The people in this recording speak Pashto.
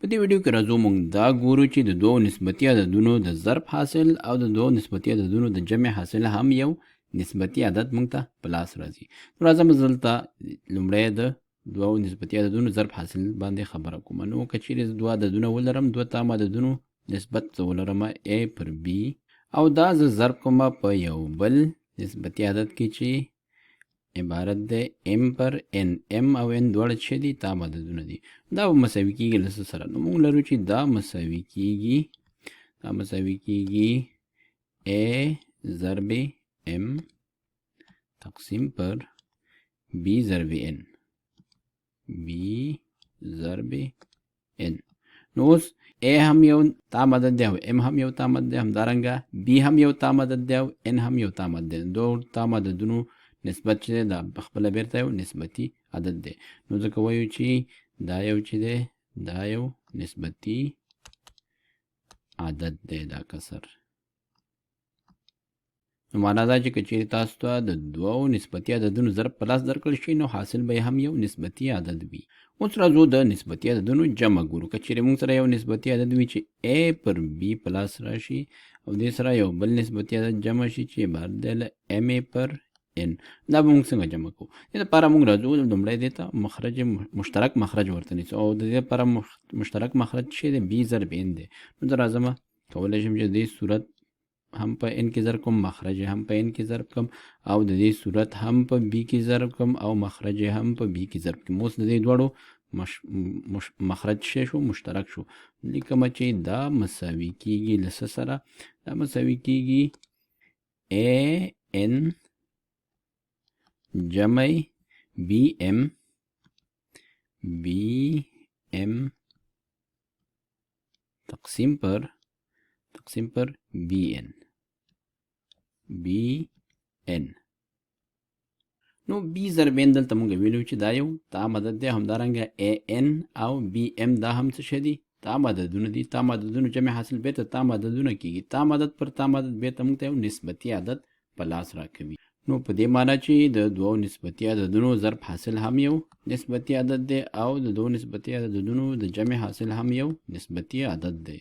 په دې ویډیو کې راځو موږ دا ګورو چې د دوو نسبتي عددونو د ضرب حاصل او د دوو نسبتي عددونو د جمع حاصل هم یو نسبتي عدد موږ ته په لاس راځي. نو راځه موږ دلته لومړی د دوو نسبتي عددونو ضرب حاصل باندې خبره کوم. نو که چیرې زه دوه عددونه ولرم، دوه تام عددونو نسبت زه ولرم a پر b، او دا زه ضرب کوم په یو بل نسبتي عدد کې چې عبارت ده m پر n. m او n دواړه چې دي تام عددونه دي. دا به مساوي کېږي له څه سره؟ نو موږ لرو چې دا مساوي کېږي a ضرب m تقسیم پر b ضرب n. نو اوس a هم یو تام عدد دی او m هم یو تام عدد دی، همدارنګه b هم یو تام عدد دی او n هم یو تام عدد دی. دوه تام عددونو نسبت چې دا بخپله بیرته یو نسبتي عدد دی. نو ځکه وایو چې دا یو چې دی دا یو نسبتي عدد دی، دا کسر. نو معنا دا چې که چیرې تاسو ته د دوو نسبتي عددونو ضرب په لاس درکړل شي نو حاصل به هم یو نسبتي عدد وي. اوس راځو د نسبتي عددونو جمع ګورو. که چیرې موږ سره یو نسبتي عدد وي چې a پر b په لاس راشي او دې سره یو بل نسبتي عدد جمع شي چې عبارت دی له ma پر n، دا به موږ څنګه جمع کوو؟ دې لپاره موږ راځو لومړی دې ته مشترک مخرج ورته نیسو او د دې لپاره مشترک مخرج چې دی b ضرب n دی. نو زه راځم کولی شم چې دې صورت هم په n کې ضرب کوم، مخرج هم په n کې ضرب کوم، او د دې صورت هم په b کې ضرب کوم او مخرج هم په b کې ضرب کوم. اوس د دې دواړو مخرج شو مشترک شو. لیکم چې دا مساوي کېږي له څه سره؟ دا مساوي کېږي an جمع bm تقسیم پر bn. نو b ضرب n دلته موږ ویلو چې دا یو تام عدد دی، همدارنګه an او bm دا هم څه شي دي؟ تام عددونه دي. تام عددونو جمع حاصل بیرته تام عددونه کېږي. تام عدد پر تام عدد بیرته موږ ته یو نسبتي عدد په لاس راکوي. نو په دې معنی چې د دوو نسبتي عددونو ضرب حاصل هم یو نسبتي عدد دی او د دوو نسبتي عددونو د جمع حاصل هم یو نسبتي عدد دی.